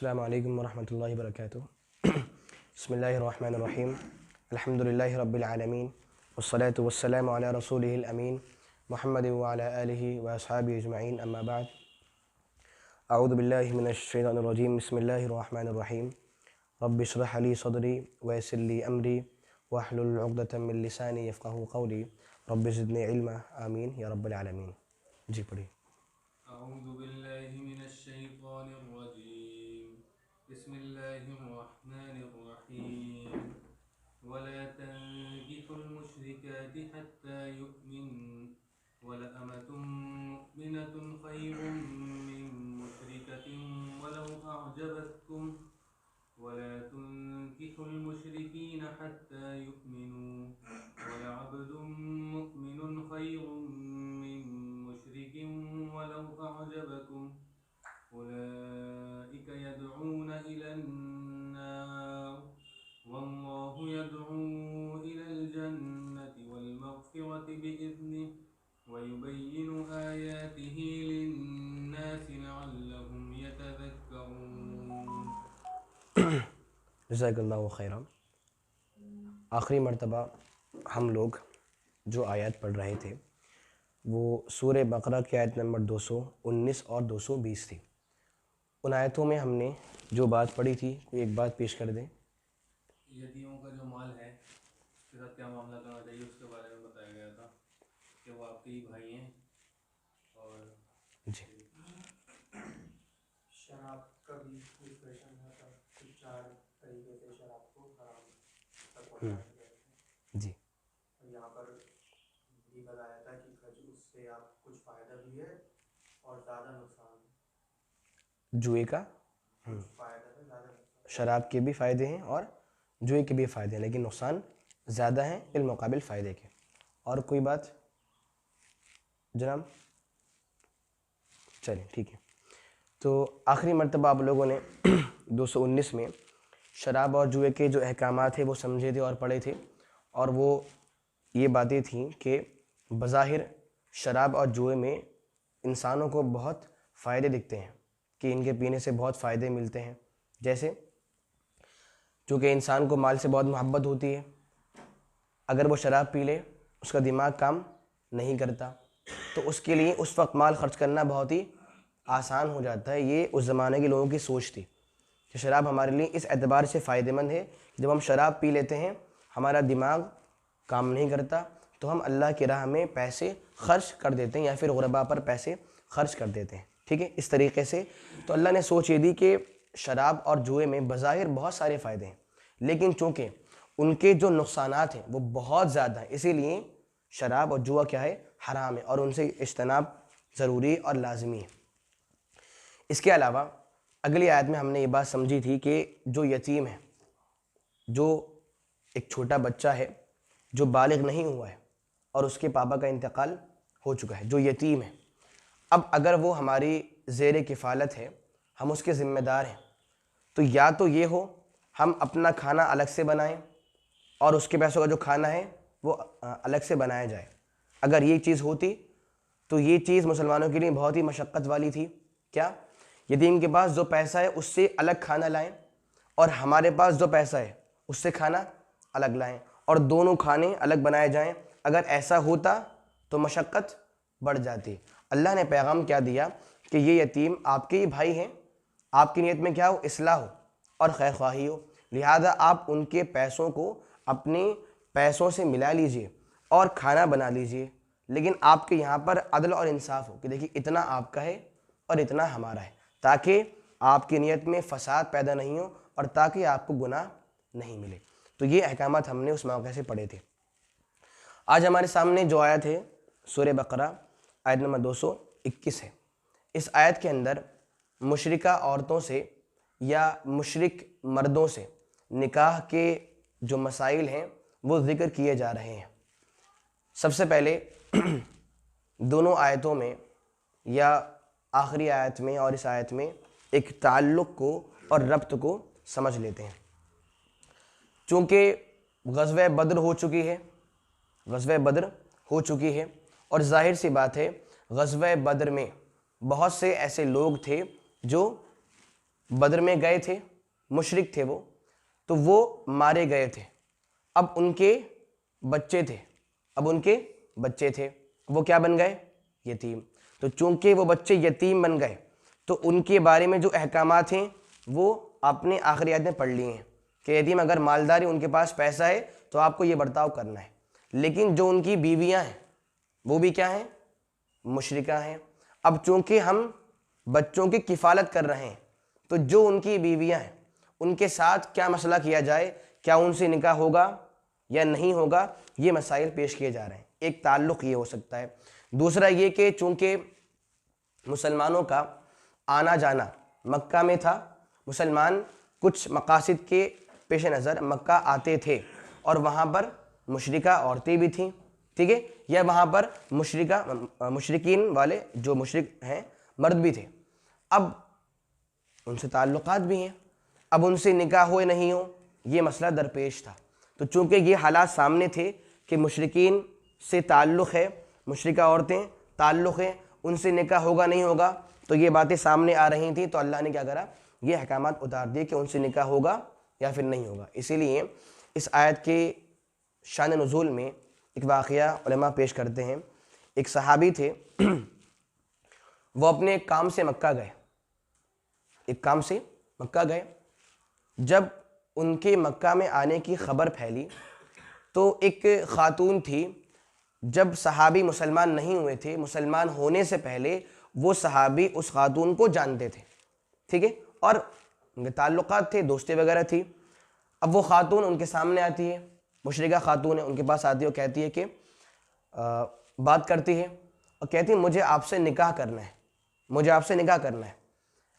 अस्सलामु अलैकुम वरहमतुल्लाहि वबरकातुहू। बिस्मिल्लाहिर्रहमानिर्रहीम। अल्हम्दुलिल्लाहि रब्बिल आलमीन वस्सलातु वस्सलामु अला रसूलिहिल अमीन मुहम्मदिन व अला आलिहि व अस्हाबिहि अजमईन अम्मा बाद। अऊज़ु बिल्लाहि मिनश शैतानिर रजीम। बिस्मिल्लाहिर्रहमानिर्रहीम। रब्बि इश्रह ली सदरी व यस्सिर ली अमरी वहलुल उक़दतम मिन लिसानी यफ़क़हू क़ौली रब्बि ज़िदनी इल्मा आमीन या रब्बल आलमीन। जी पढ़िए। अऊज़ु बिल्लाहि मिनश शैतानिर रजीम। बिस्मिल्लाहिर्रहमानिर्रहीम। वला तंकिहुल मुश्रिकाति हत्ता युमिन वलअमतुम मुमिनतुन खैरुम मिन मुश्रिकतिन वलौ अअजबतकुम वला तुनकिहुल मुश्रिकीन हत्ता युमिनू वलअब्दुम मुमिनुन खैरुम मिन मुश्रिकिन वलौ अअजबकुम उलाइक यदऊन इलन्नार वल्लाहु यदऊ इलल जन्नति वल मग़फ़िरति बिइज़्निहि वयुबय्यिनु आयातिहि लिन्नासि लअल्लहुम यतज़क्करून। जज़ाकल्लाहु खैरन। आखिरी मर्तबा हम लोग जो आयत पढ़ रहे थे वो सूरह बकरा की आयत नंबर 219 और 220 थी। उन आयतों में हमने जो बात पढ़ी थी कोई एक बात पेश कर दें। यतीमों का जो माल है उसके साथ क्या मामला करना चाहिए उसके बारे में बताया गया था कि वो आपके ही भाई हैं। और जी शराब का भी डिस्कशन हुआ था कि 4 तरीके से शराब को हराम तक पहुंचाया गया है। जी और यहाँ पर भी बताया था कि उससे आप कुछ फ़ायदा भी है और ज़्यादा नुकसान है। जुए का कुछ फ़ायदा है, ज़्यादा नुकसान। शराब के भी फ़ायदे हैं और जुए के भी फ़ायदे हैं, लेकिन नुकसान ज़्यादा हैं बिल मुकाबिल फ़ायदे के। और कोई बात जनाब? चलिए ठीक है। तो आखिरी मर्तबा आप लोगों ने 219 में शराब और जुए के जो अहकामात थे वो समझे थे और पढ़े थे, और वो ये बातें थीं कि बज़ाहिर शराब और जुए में इंसानों को बहुत फ़ायदे दिखते हैं कि इनके पीने से बहुत फ़ायदे मिलते हैं। जैसे चूँकि इंसान को माल से बहुत मोहब्बत होती है, अगर वो शराब पी ले उसका दिमाग काम नहीं करता, तो उसके लिए उस वक्त माल खर्च करना बहुत ही आसान हो जाता है। ये उस ज़माने के लोगों की सोच थी कि शराब हमारे लिए इस एतबार से फ़ायदेमंद है, जब हम शराब पी लेते हैं हमारा दिमाग काम नहीं करता, तो हम अल्लाह की राह में पैसे खर्च कर देते हैं या फिर गुरबा पर पैसे खर्च कर देते हैं। ठीक है, इस तरीके से तो अल्लाह ने सोच ये दी कि शराब और जुए में बज़ाहिर बहुत सारे फ़ायदे हैं, लेकिन चूँकि उनके जो नुकसानात हैं वो बहुत ज़्यादा हैं, इसीलिए शराब और जुआ क्या है, हराम है और उनसे इज्तनाब ज़रूरी और लाजमी है। इसके अलावा अगली आयत में हमने ये बात समझी थी कि जो यतीम है, जो एक छोटा बच्चा है जो बालिग नहीं हुआ है और उसके पापा का इंतकाल हो चुका है, जो यतीम है, अब अगर वो हमारी ज़ेर किफ़ालत है, हम उसके ज़िम्मेदार हैं, तो या तो ये हो हम अपना खाना अलग से बनाएं और उसके पैसों का जो खाना है वो अलग से बनाया जाए। अगर ये चीज़ होती तो ये चीज़ मुसलमानों के लिए बहुत ही मशक्क़त वाली थी। क्या? यतीम के पास जो पैसा है उससे अलग खाना लाएं और हमारे पास जो पैसा है उससे खाना अलग लाएं और दोनों खाने अलग बनाए जाएं। अगर ऐसा होता तो मशक्क़त बढ़ जाती। अल्लाह ने पैगाम क्या दिया कि ये यतीम आपके ही भाई हैं, आपकी नीयत में क्या हो, इस्लाह हो और खैर ख्वाही हो, लिहाजा आप उनके पैसों को अपने पैसों से मिला लीजिए और खाना बना लीजिए, लेकिन आपके यहाँ पर अदल और इंसाफ हो कि देखिए इतना आपका है और इतना हमारा है, ताकि आपकी नीयत में फसाद पैदा नहीं हो और ताकि आपको गुनाह नहीं मिले। तो ये अहकामात हमने उस मौके से पढ़े थे। आज हमारे सामने जो आयत है सूरह बकरा आयत नंबर 221 है। इस आयत के अंदर मुशरिका औरतों से या मुशरिक मर्दों से निकाह के जो मसाइल हैं वो ज़िक्र किए जा रहे हैं। सबसे पहले दोनों आयतों में या आखिरी आयत में और इस आयत में एक ताल्लुक़ को और रब्त को समझ लेते हैं। चूँकि ग़ज़वे बद्र हो चुकी है, ग़ज़वे बद्र हो चुकी है और ज़ाहिर सी बात है ग़ज़वे बद्र में बहुत से ऐसे लोग थे जो बदर में गए थे, मुशरिक थे वो, तो वो मारे गए थे। अब उनके बच्चे थे, वो क्या बन गए? यतीम। तो चूंकि वो बच्चे यतीम बन गए तो उनके बारे में जो अहकामात हैं वो आपने आखिरी आयत में पढ़ लिए हैं कि यतीम अगर मालदार है, उनके पास पैसा है, तो आपको ये बर्ताव करना है। लेकिन जो उनकी बीवियां हैं वो भी क्या हैं? मुशरिका हैं। अब चूंकि हम बच्चों की किफ़ालत कर रहे हैं, तो जो उनकी बीवियां हैं उनके साथ क्या मसला किया जाए, क्या उनसे निकाह होगा या नहीं होगा, ये मसाइल पेश किए जा रहे हैं। एक ताल्लुक़ ये हो सकता है। दूसरा ये कि चूंकि मुसलमानों का आना जाना मक्का में था, मुसलमान कुछ मकासद के पेश नज़र मक्का आते थे और वहाँ पर मुशरिका औरतें भी थीं, ठीक है, या वहाँ पर मुशरिकीन वाले जो मुशरिक हैं मर्द भी थे। अब उनसे ताल्लुकात भी हैं, अब उनसे निकाह हो या नहीं हो, ये मसला दरपेश था। तो चूँकि ये हालात सामने थे कि मुशरिकीन से ताल्लुक़ है, मुशरिका औरतें ताल्लुक़ है, उनसे निकाह होगा नहीं होगा, तो ये बातें सामने आ रही थी, तो अल्लाह ने क्या करा? ये अहकामात उतार दिए कि उनसे निकाह होगा या फिर नहीं होगा। इसीलिए इस आयत के शान नुज़ूल में एक वाक़या उलमा पेश करते हैं। एक सहाबी थे, वो अपने काम से मक्का गए। जब उनके मक्का में आने की खबर फैली तो एक ख़ातून थी, जब सहाबी मुसलमान नहीं हुए थे, मुसलमान होने से पहले वो सहाबी उस ख़ातून को जानते थे, ठीक है, और उनके ताल्लुकात थे, दोस्ती वगैरह थी। अब वो ख़ातून उनके सामने आती है, मुशरिका ख़ातून है, उनके पास आती है और कहती है कि बात करती है और कहती है मुझे आपसे निकाह करना है।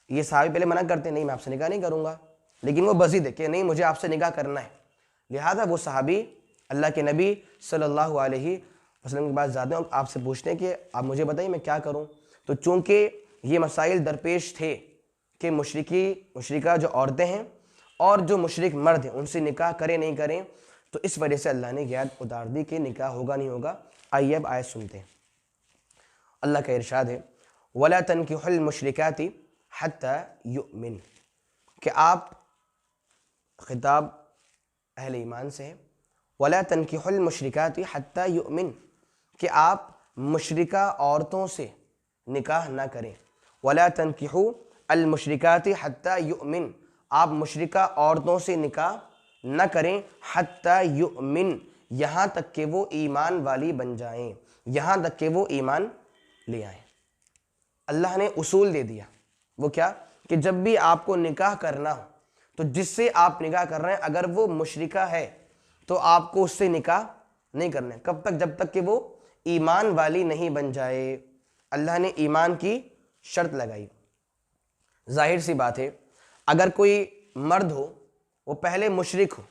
ये सहाबी पहले मना करते हैं, नहीं मैं आपसे निकाह नहीं करूँगा, लेकिन वो बज़िद है कि नहीं मुझे आपसे निकाह करना है। लिहाजा वो सहाबी अल्लाह के नबी सल्लल्लाहु अलैहि वसल्लम के पास जाते हैं और आपसे पूछते हैं कि आप मुझे बताइए मैं क्या करूं। तो चूंकि ये मसाइल दरपेश थे कि मुशरिका जो औरतें हैं और जो मुशरिक मर्द हैं उनसे निकाह करें नहीं करें, तो इस वजह से अल्लाह ने आयत उतार दी कि निकाह होगा नहीं होगा। आइए अब आयत सुनते हैं। अल्लाह का इरशाद है, वला तनकिहुल मुशरिकाति हत्ता युमिन, कि आप, खिताब अहले ईमान से है, वला तनकिहुल मुशरिकाति हत्ता युमिन, कि आप मुशरिका औरतों से निकाह ना करें। वला तनकिहु अल मुशरिकाति हत्ता युमिन, आप मुशरिका औरतों से निकाह न करें, हत्ता युमिन, यहाँ तक कि वो ईमान वाली बन जाएं, यहाँ तक कि वो ईमान ले आएं। अल्लाह ने उसूल दे दिया, वो क्या? कि जब भी आपको निकाह करना हो तो जिससे आप निकाह कर रहे हैं अगर वो मुशरिका है तो आपको उससे निकाह नहीं करना है। कब तक? जब तक कि वो ईमान वाली नहीं बन जाए। अल्लाह ने ईमान की शर्त लगाई। जाहिर सी बात है, अगर कोई मर्द हो वो पहले मुशरिक हो,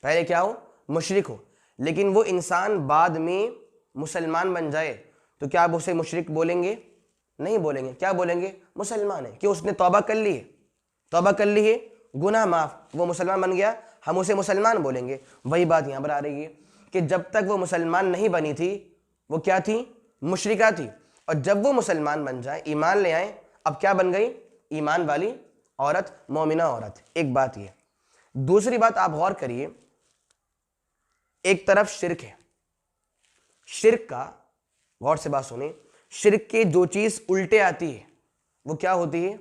पहले क्या हो? मुशरिक हो, लेकिन वो इंसान बाद में मुसलमान बन जाए, तो क्या आप उसे मुशरिक बोलेंगे? नहीं बोलेंगे। क्या बोलेंगे? मुसलमान है, कि उसने तौबा कर ली है, गुनाह माफ़, वो मुसलमान बन गया, हम उसे मुसलमान बोलेंगे। वही बात यहाँ पर आ रही है कि जब तक वो मुसलमान नहीं बनी थी वो क्या थी? मुशरिका थी, और जब वो मुसलमान बन जाए, ईमान ले आए, अब क्या बन गई? ईमान वाली औरत, मोमिना औरत। एक बात ये। दूसरी बात आप गौर करिए, एक तरफ शिर्क है, शिर्क का, गौर से बात सुनिए, शिर्क के जो चीज़ उल्टे आती है वो क्या होती है?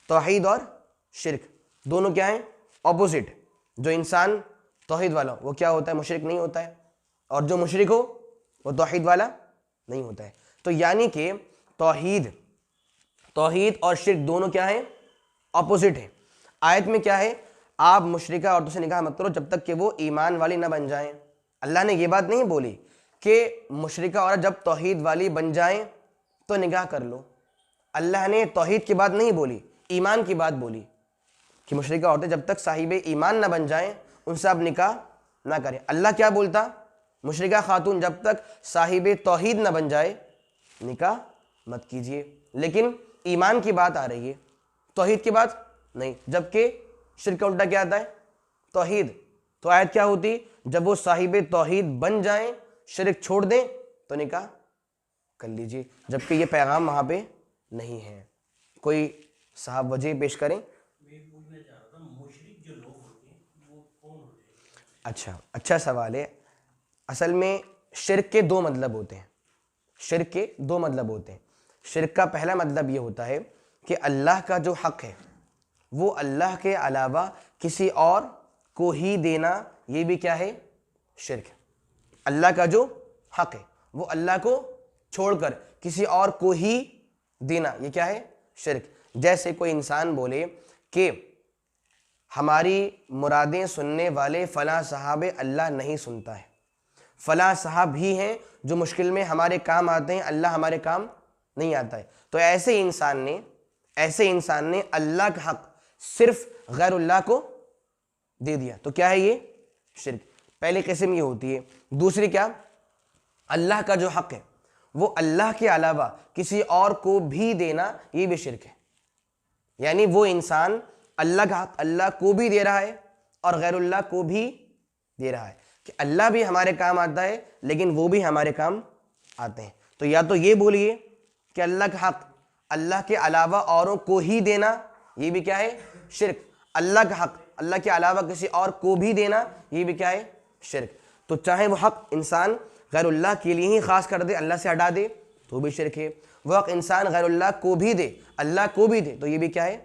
तौहीद और शिर्क दोनों क्या हैं? ऑपोजिट। जो इंसान तौहीद वाला वो क्या होता है? मुशरिक नहीं होता है, और जो मुशरिक हो वो तौहीद वाला नहीं होता है। तो यानी कि तौहीद और शिर्क दोनों क्या हैं? ऑपोजिट है। आयत में क्या है? आप मुशरिका औरतों से निकाह मत करो जब तक कि वो ईमान वाली ना बन जाएं। अल्लाह ने ये बात नहीं बोली कि मुशरिका औरत जब तौहीद वाली बन जाएं तो निकाह कर लो। अल्लाह ने तौहीद की बात नहीं बोली, ईमान की बात बोली कि मुशरिका औरतें जब तक साहिबे ईमान ना बन जाएं उनसे आप निकाह ना करें। अल्लाह क्या बोलता? मुशरिका खातून जब तक साहिबे तौहीद ना बन जाए निकाह मत कीजिए। लेकिन ईमान की बात आ रही है, तौहीद की बात नहीं, जबकि शिर्क का उल्टा क्या आता है? तौहीद। तो आयत क्या होती? जब वो साहिबे तौहीद बन जाएं, शिर्क छोड़ दें, तो निकाह कर लीजिए, जबकि ये पैगाम वहाँ पे नहीं है। कोई साहब वजह पेश करें। मैं पूछना चाह रहा था, मुशरिक जो लोग होते हैं वो कौन होते हैं? अच्छा सवाल है। असल में शिर्क के दो मतलब होते हैं। शिर्क के दो मतलब होते हैं। शिर्क का पहला मतलब ये होता है कि अल्लाह का जो हक है वो अल्लाह के अलावा किसी और को ही देना, ये भी क्या है? शिर्क है। अल्लाह का जो हक है वो अल्लाह को छोड़कर किसी और को ही देना, ये क्या है? शिर्क। जैसे कोई इंसान बोले कि हमारी मुरादें सुनने वाले फलां साहब अल्लाह नहीं सुनता है, फलां साहब ही हैं जो मुश्किल में हमारे काम आते हैं, अल्लाह हमारे काम नहीं आता है। तो ऐसे इंसान ने अल्लाह का हक सिर्फ गैरुल्लाह को दे दिया, तो क्या है ये? शिर्क। पहली किस्म ये होती है। दूसरी क्या? अल्लाह का जो हक है वो अल्लाह के अलावा किसी और को भी देना, ये भी शिर्क है। यानी वो इंसान अल्लाह का हक अल्लाह को भी दे रहा है और गैरुल्लाह को भी दे रहा है कि अल्लाह भी हमारे काम आता है लेकिन वो भी हमारे काम आते हैं। तो या तो ये बोलिए कि अल्लाह का हक अल्लाह के अलावा औरों को ही देना, ये भी क्या है? शिर्क। अल्लाह का हक अल्लाह के अलावा किसी और को भी देना, ये भी क्या है? शिर्क। तो चाहे वो हक इंसान गैरुल्लाह के लिए ही खास कर दे, अल्लाह से हटा दे, तो भी शिर्क है। वो हक इंसान गैरुल्लाह को भी दे, अल्लाह को भी दे, तो ये भी क्या है?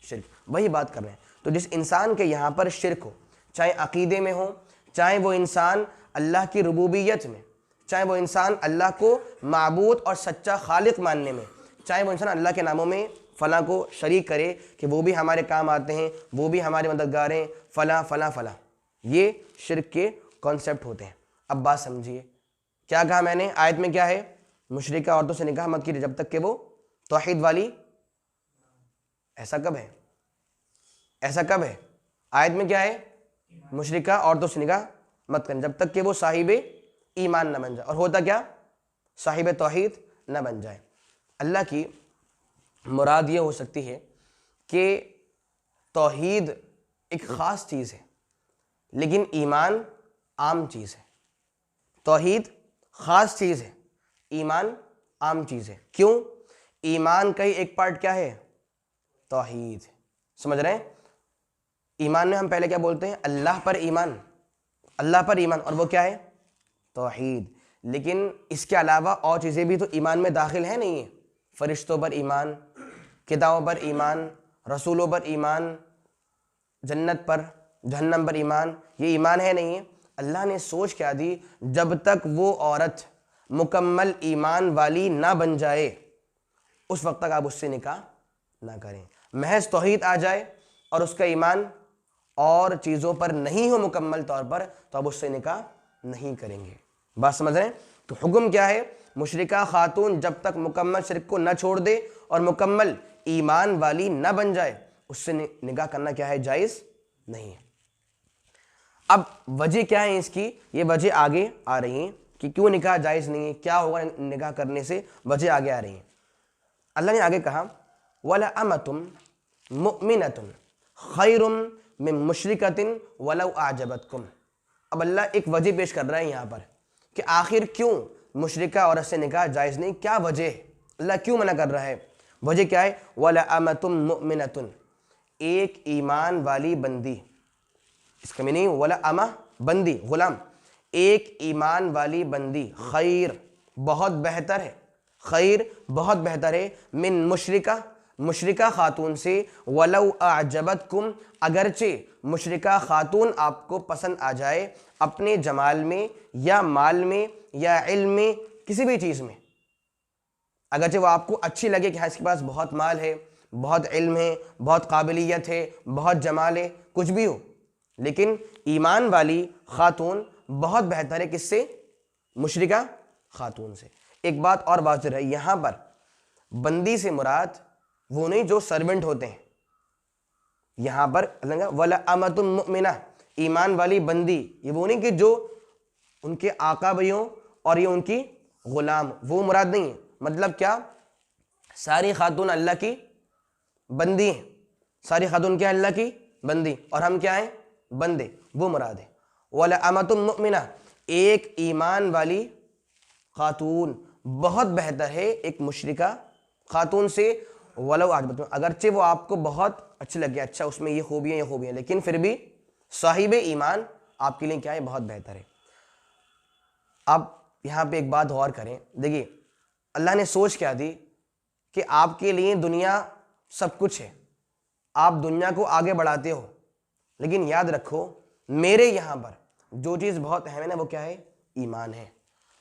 शिर्क। वही बात कर रहे हैं। तो जिस इंसान के यहाँ पर शिर्क हो, चाहे अकीदे में हो, चाहे वो इंसान अल्लाह की रुबूबियत में, चाहे वो इंसान अल्लाह को माबूद और सच्चा खालिक मानने में, चाहे वो इंसान अल्लाह के नामों में फ़लाँ को शरीक करे कि वो भी हमारे काम आते हैं, वो भी हमारे मददगार हैं, फ़लाँ फ़लाँ फ़लाँ, ये शिर्क के कॉन्सेप्ट होते हैं। अब बात समझिए, क्या कहा मैंने? आयत में क्या है? मुशरिका औरतों से निकाह मत कीजिए जब तक कि वो तौहीद वाली। ऐसा कब है? ऐसा कब है? आयत में क्या है? मुशरिका औरतों से निकाह मत करना जब तक कि वो साहिबे ईमान न बन जाए। और होता क्या? साहिबे तौहीद न बन जाए। अल्लाह की मुराद ये हो सकती है कि तौहीद एक ख़ास चीज़ है लेकिन ईमान आम चीज़ है। तौहीद ख़ास चीज़ है, ईमान आम चीज़ है। क्यों? ईमान का ही एक पार्ट क्या है? तौहीद। समझ रहे हैं? ईमान में हम पहले क्या बोलते हैं? अल्लाह पर ईमान, अल्लाह पर ईमान, और वो क्या है? तौहीद। लेकिन इसके अलावा और चीज़ें भी तो ईमान में दाखिल है नहीं है। फरिश्तों पर ईमान, किताबों पर ईमान, रसूलों पर ईमान, जन्नत पर जहन्नम पर ईमान, ये ईमान है नहीं है। अल्लाह ने सोच क्या दी? जब तक वो औरत मुकम्मल ईमान वाली ना बन जाए उस वक्त तक आप उससे निकाह ना करें। महज तौहीद आ जाए और उसका ईमान और चीज़ों पर नहीं हो मुकम्मल तौर पर, तो आप उससे निकाह नहीं करेंगे। बात समझ रहे हैं? तो हुक्म क्या है? मुशरिका खातून जब तक मुकम्मल शिर्क को न छोड़ दे और मुकम्मल ईमान वाली न बन जाए, उससे निकाह करना क्या है? जायज़ नहीं है। अब वजह क्या है इसकी? ये वजह आगे आ रही है कि क्यों निकाह जायज़ नहीं है, क्या होगा निकाह करने से, वजह आगे आ रही है। अल्लाह ने आगे कहा, वला अमतुम मुमिनतुन खैरुम मिन मुशरिकतिन वलौ आजबतकुम। अब अल्लाह एक वजह पेश कर रहा है यहाँ पर कि आखिर क्यों मुशरिका औरत से निकाह जायज़ नहीं, क्या वजह है, अल्लाह क्यों मना कर रहा है? वजह क्या है? वला अमतुम मुमिनतुन, एक ईमान वाली बंदी। इसका मीनिंग वला अमा बंदी, गुलाम, एक ईमान वाली बंदी, खैर बहुत बेहतर है, खैर बहुत बेहतर है, मिन मुशरिका, मुशरिका खातून से, वलौ आजबतकुम, अगरचे मुशरिका खातून आपको पसंद आ जाए अपने जमाल में या माल में या इल्म में, किसी भी चीज़ में, अगरचे वो आपको अच्छी लगे कि हाँ इसके पास बहुत माल है, बहुत इल्म है, बहुत काबिलियत है, बहुत जमाल है, कुछ भी हो, लेकिन ईमान वाली खातून बहुत बेहतर है किससे? मुशरिका खातून से। एक बात और वाज़िह है, यहाँ पर बंदी से मुराद वो नहीं जो सर्वेंट होते हैं। यहाँ पर वला अमतुम मुमिना, ईमान वाली बंदी, ये वो नहीं कि जो उनके आका भैयों और ये उनकी गुलाम, वो मुराद नहीं है। मतलब क्या? सारी खातून अल्लाह की बंदी हैं, सारी खातून क्या? अल्लाह की बंदी, और हम क्या हैं? बंदे, वो मुराद है। वला अमतुम मुमिना, एक ईमान वाली खातून बहुत बेहतर है एक मुशरिका खातून से, वलो आजबतुम, अगरचे वो आपको बहुत अच्छे लगे, अच्छा उसमें ये खूबियाँ ये खूबियाँ, लेकिन फिर भी साहिब ईमान आपके लिए क्या है, बहुत बेहतर है। आप यहाँ पे एक बात गौर करें, देखिए अल्लाह ने सोच क्या दी कि आपके लिए दुनिया सब कुछ है, आप दुनिया को आगे बढ़ाते हो, लेकिन याद रखो मेरे यहाँ पर जो चीज़ बहुत अहम है ना, वो क्या है, ईमान है।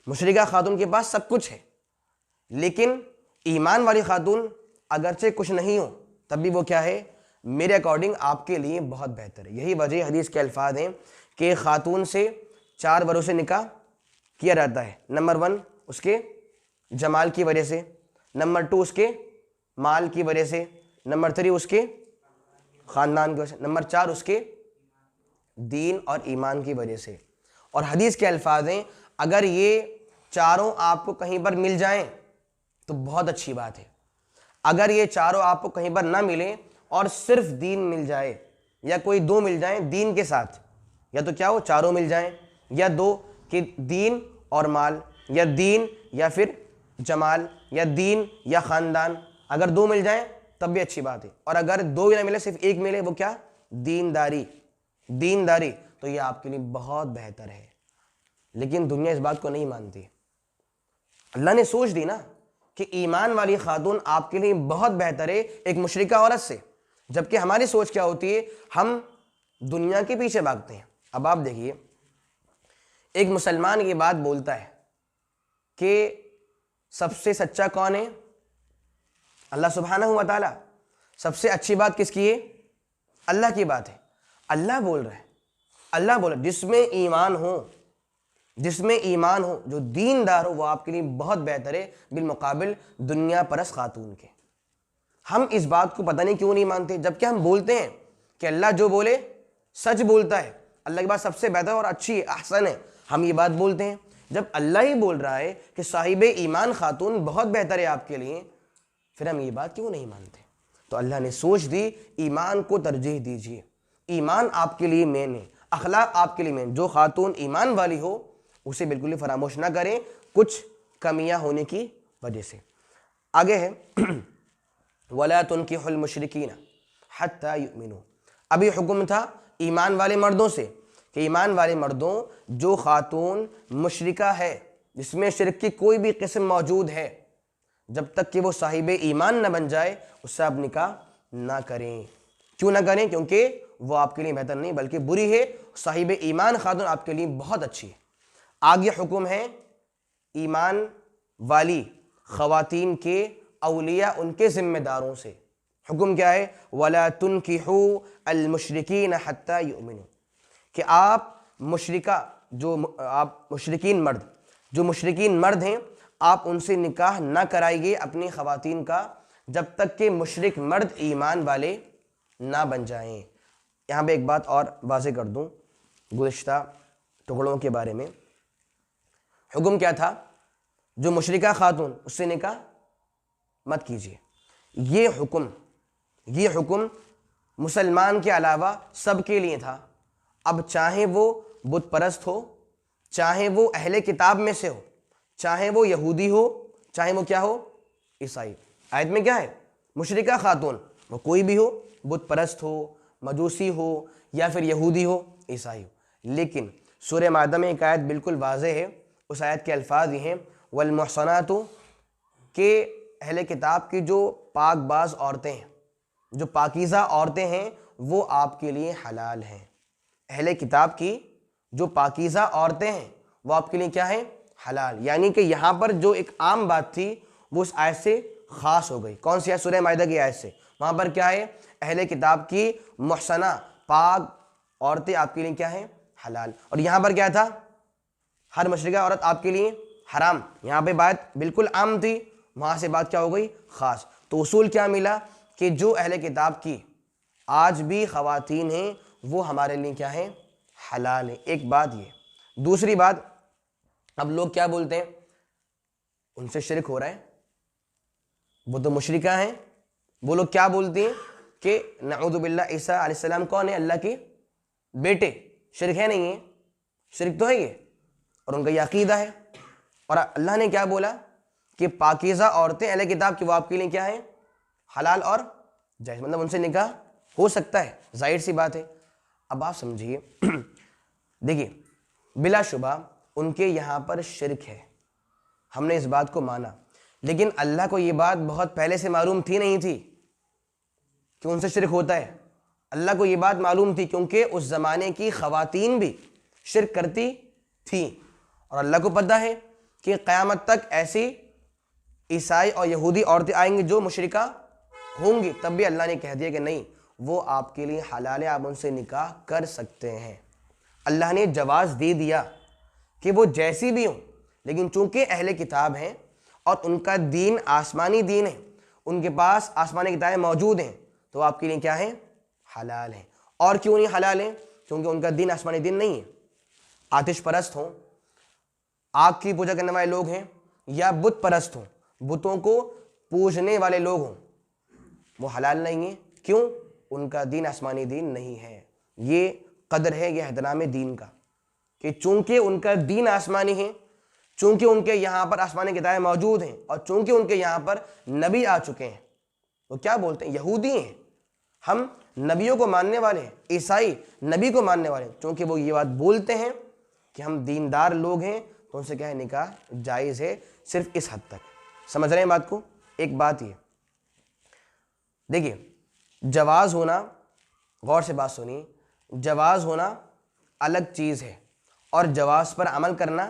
मुशरिका खातून के पास सब कुछ है, लेकिन ईमान वाली खातून अगरचे कुछ नहीं हो तब भी वो क्या है, मेरे अकॉर्डिंग आपके लिए बहुत बेहतर है। यही वजह हदीस के अल्फाज हैं कि खातून से 4 वरों से निकाह किया जाता है। नंबर 1 उसके जमाल की वजह से, नंबर 2 उसके माल की वजह से, नंबर 3 उसके ख़ानदान की वजह से, नंबर 4 उसके दीन और ईमान की वजह से। और हदीस के अल्फाज हैं अगर ये चारों आपको कहीं पर मिल जाएं तो बहुत अच्छी बात है। अगर ये चारों आपको कहीं पर ना मिले और सिर्फ दीन मिल जाए, या कोई 2 मिल जाए दीन के साथ, या तो क्या हो चारों मिल जाएं, या 2 कि दीन और माल, या दीन या फिर जमाल, या दीन या ख़ानदान, अगर 2 मिल जाएं तब भी अच्छी बात है। और अगर 2 भी ना मिले, सिर्फ 1 मिले, वो क्या, दीनदारी, तो ये आपके लिए बहुत बेहतर है। लेकिन दुनिया इस बात को नहीं मानती। अल्लाह ने सोच दी ना कि ईमान वाली खातून आपके लिए बहुत बेहतर है एक मुशरिका औरत से, जबकि हमारी सोच क्या होती है, हम दुनिया के पीछे भागते हैं। अब आप देखिए, एक मुसलमान ये बात बोलता है कि सबसे सच्चा कौन है, अल्लाह सुब्हानहू व तआला। सबसे अच्छी बात किसकी है, अल्लाह की बात है। अल्लाह बोल रहा है, अल्लाह बोल रहा है जिसमें ईमान हो, जो दीनदार हो, वो आपके लिए बहुत बेहतर है बिलमुकाबिल दुनिया परस खातून के। हम इस बात को पता नहीं क्यों नहीं मानते, जबकि हम बोलते हैं कि अल्लाह जो बोले सच बोलता है, अल्लाह की बात सबसे बेहतर और अच्छी है, अहसन है, हम ये बात बोलते हैं। जब अल्लाह ही बोल रहा है कि साहिब ईमान खातून बहुत बेहतर है आपके लिए, फिर हम ये बात क्यों नहीं मानते। तो अल्लाह ने सोच दी ईमान को तरजीह दीजिए, ईमान आपके लिए मेन है, अखलाक आपके लिए मेन। जो खातून ईमान वाली हो उसे बिल्कुल ही फरामोश ना करें कुछ कमियां होने की वजह से। आगे है वला तुनकिहुल मुशरिकीना हत्ता युमिनू। अभी हुक्म था ईमान वाले मर्दों से कि ईमान वाले मर्दों, जो खातून मुशरिका है, जिसमें शिरक की कोई भी किस्म मौजूद है, जब तक कि वो साहिब ईमान न बन जाए उससे आप निकाह ना करें। क्यों ना करें, क्योंकि वो आपके लिए बेहतर नहीं बल्कि बुरी है। साहिब ईमान खातून आपके लिए बहुत अच्छी है। आगे हुक्म है ईमान वाली ख़वातीन के औलिया, उनके ज़िम्मेदारों से। हुक्म क्या है, वला तुनकिहू अल मुशरिकीन हत्ता युमिनू, कि आप मुशरिका, आप मुशरिकीन मर्द, जो मुशरिकीन मर्द हैं, आप उनसे निकाह ना कराइए अपनी ख़वातीन का जब तक कि मुशरिक मर्द ईमान वाले ना बन जाएं। यहाँ पे एक बात और वाज़ेह कर दूँ गुज़िश्ता टुकड़ों के बारे में। हुक्म क्या था, जो मुशरिका खातून उससे निकाह मत कीजिए। ये हुक्म मुसलमान के अलावा सबके लिए था। अब चाहे वो बुत परस्त हो, चाहे वो अहले किताब में से हो, चाहे वो यहूदी हो, चाहे वो क्या हो, ईसाई। आयत में क्या है, मुशरिका खातून, वो कोई भी हो, बुत परस्त हो, मजूसी हो, या फिर यहूदी हो, ईसाई हो। लेकिन सूरह माइदा में एक आयत बिल्कुल वाज़ेह है। उस आयत के अल्फाज ये हैं वल मुहसनातु, के अहले किताब की जो पाकबाज औरतें हैं, जो पाकीज़ा औरतें हैं, वो आपके लिए हलाल हैं। अहले किताब की जो पाकीज़ा औरतें हैं वो आपके लिए क्या है, हलाल। यानी कि यहाँ पर जो एक आम बात थी वो उस आयत से ख़ास हो गई। कौन सी आयत, सूरह माइदा की आयत से। वहाँ पर क्या है, अहले किताब की मुहसना पाक औरतें आपके लिए क्या है, हलाल। और यहाँ पर क्या था, हर मुशरिका औरत आपके लिए हराम। यहाँ पे बात बिल्कुल आम थी, वहाँ से बात क्या हो गई, ख़ास। तो उसूल क्या मिला कि जो अहले किताब की आज भी ख़वातीन हैं वो हमारे लिए क्या है, हलाल है। एक बात ये। दूसरी बात, अब लोग क्या बोलते हैं, उनसे शिरक हो रहा है, वो तो मुशरिका हैं। वो लोग क्या बोलते हैं कि नऊज़ु बिल्लाह ईसा अलैहिस्सलाम कौन है, अल्लाह के बेटे। शिरक है नहीं है, शिरक तो है ये, और उनका ये अकीदा है। और अल्लाह ने क्या बोला कि पाकीज़ा औरतें अहले किताब की वो आपके लिए क्या है, हलाल और जायज़, मतलब उनसे निकाह हो सकता है, जाहिर सी बात है। अब आप समझिए देखिए, बिलाशुबा उनके यहाँ पर शिरक है, हमने इस बात को माना, लेकिन अल्लाह को ये बात बहुत पहले से मालूम थी नहीं थी कि उनसे शिरक होता है? अल्लाह को ये बात मालूम थी, क्योंकि उस ज़माने की ख़वातीन भी शिरक करती थी, और अल्लाह को पता है कि क़यामत तक ऐसी ईसाई और यहूदी औरतें आएंगी जो मुशरिका होंगी, तब भी अल्लाह ने कह दिया कि नहीं, वो आपके लिए हलाल है, आप उनसे निकाह कर सकते हैं। अल्लाह ने जवाज़ दे दिया कि वो जैसी भी हों, लेकिन चूंकि अहले किताब हैं और उनका दीन आसमानी दीन है, उनके पास आसमानी किताबें मौजूद हैं, तो आपके लिए क्या है? हलाल है। और क्यों नहीं हलाल है? क्योंकि उनका दीन आसमानी दीन नहीं है। आतिश परस्त हों, आग की पूजा करने वाले लोग हैं, या बुत परस्त हों, बुतों को पूजने वाले लोग हों, वो हलाल नहीं है। क्यों? उनका दीन आसमानी दीन नहीं है। ये कदर है, ये एहतराम दीन का, कि चूंकि उनका दीन आसमानी है, चूंकि उनके यहाँ पर आसमानी किताबें मौजूद हैं, और चूंकि उनके यहाँ पर नबी आ चुके हैं, तो क्या बोलते हैं? यहूदी हैं, हम नबियों को मानने वाले हैं, ईसाई नबी को मानने वाले हैं, चूंकि वो ये बात बोलते हैं कि हम दीनदार लोग हैं, तो उनसे क्या है? निकाह जायज़ है, सिर्फ इस हद तक। समझ रहे हैं बात को? एक बात ये देखिए, जवाज़ होना, गौर से बात सुनिए, जवाज़ होना अलग चीज़ है और जवाज़ पर अमल करना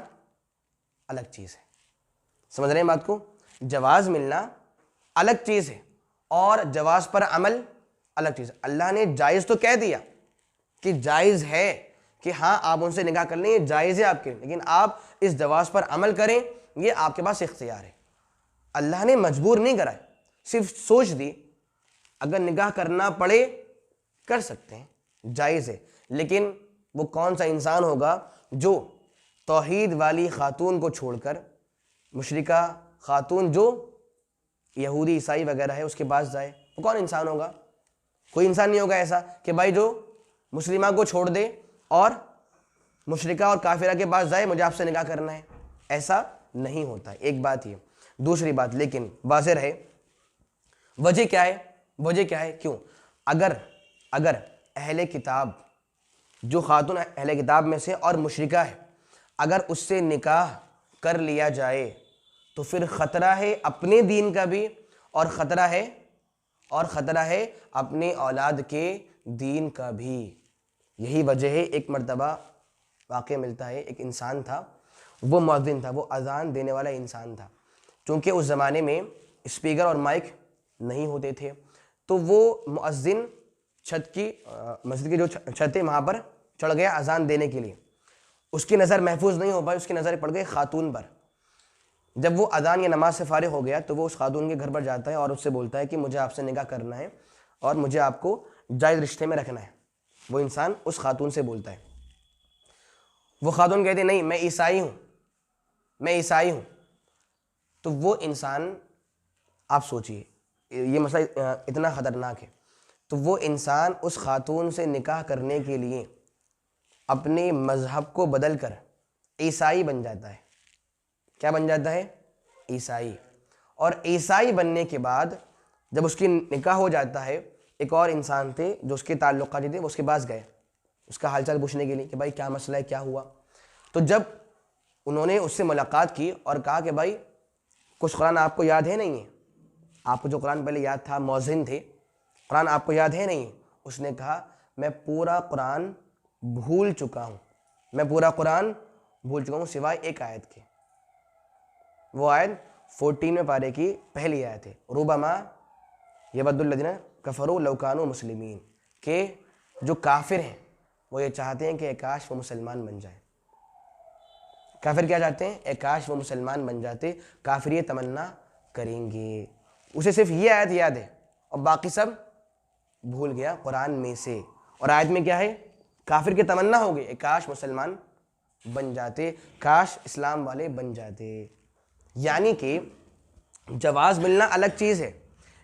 अलग चीज़ है। समझ रहे हैं बात को? जवाज़ मिलना अलग चीज़ है और जवाज़ पर अमल अलग चीज़ है। अल्लाह ने जायज़ तो कह दिया कि जायज़ है कि हाँ आप उनसे निकाह कर लें, ये जायज़ है आपके, लेकिन आप इस जवाज़ पर अमल करें, ये आपके पास इख्तियार है। अल्लाह ने मजबूर नहीं कराया, सिर्फ सोच दी, अगर निकाह करना पड़े कर सकते हैं, जायज़ है। लेकिन वो कौन सा इंसान होगा जो तौहीद वाली खातून को छोड़कर मुशरिका खातून जो यहूदी ईसाई वगैरह है उसके पास जाए? वो कौन इंसान होगा? कोई इंसान नहीं होगा ऐसा कि भाई जो मुस्लिमा को छोड़ दे और मुशरिका और काफिरा के पास जाए, मुझे आपसे निकाह करना है। ऐसा नहीं होता। एक बात ये। दूसरी बात, लेकिन वाज़ेह रहे, वजह क्या है? वजह क्या है? क्यों? अगर अहले किताब, जो खातून अहले किताब में से और मुशरिका है, अगर उससे निकाह कर लिया जाए तो फिर ख़तरा है अपने दीन का भी, और ख़तरा है अपने औलाद के दीन का भी। यही वजह है। एक मर्तबा वाक़या मिलता है, एक इंसान था, वो मुअज़्ज़िन था, वो अज़ान देने वाला इंसान था। चूँकि उस ज़माने में स्पीकर और माइक नहीं होते थे, तो वो मुअज़्ज़िन छत की मस्जिद की जो छत है वहाँ पर चढ़ गया अज़ान देने के लिए। उसकी नज़र महफूज नहीं हो पाई, उसकी नज़र पड़ गई खातून पर। जब वो अज़ान या नमाज से फारिग हो गया तो वो उस खातून के घर पर जाता है और उससे बोलता है कि मुझे आपसे निकाह करना है और मुझे आपको जायज़ रिश्ते में रखना है। वो इंसान उस खातून से बोलता है। वो खातून कहती है नहीं, मैं ईसाई हूँ। तो वो इंसान, आप सोचिए, ये मसला इतना ख़तरनाक है, तो वो इंसान उस खातून से निकाह करने के लिए अपने मज़हब को बदल कर ईसाई बन जाता है। क्या बन जाता है? ईसाई। और ईसाई बनने के बाद जब उसकी निकाह हो जाता है, एक और इंसान थे जो उसके ताल्लुक़ात थे, वो उसके पास गए उसका हालचाल पूछने के लिए कि भाई क्या मसला है, क्या हुआ। तो जब उन्होंने उससे मुलाकात की और कहा कि भाई कुछ कुरान आपको याद है नहीं है? आपको जो कुरान पहले याद था, मौज़िन थे, कुरान आपको याद है नहीं? उसने कहा मैं पूरा कुरान भूल चुका हूँ, सिवाय एक आयत के। वो आयत 14वें पारे की पहली आयत है, रुबमा यवद्दुल्लज़ीना कफ़रू लौ कानू मुस्लिमीन, के जो काफिर हैं वो ये चाहते हैं कि काश वो मुसलमान बन जाए। काफिर क्या चाहते हैं? काश वो मुसलमान बन जाते। काफिर ये तमन्ना करेंगे। उसे सिर्फ ये आयत याद है और बाकी सब भूल गया कुरान में से। और आयत में क्या है? काफिर की तमन्ना हो गई, काश मुसलमान बन जाते, काश इस्लाम वाले बन जाते। यानी कि जवाज़ मिलना अलग चीज़ है,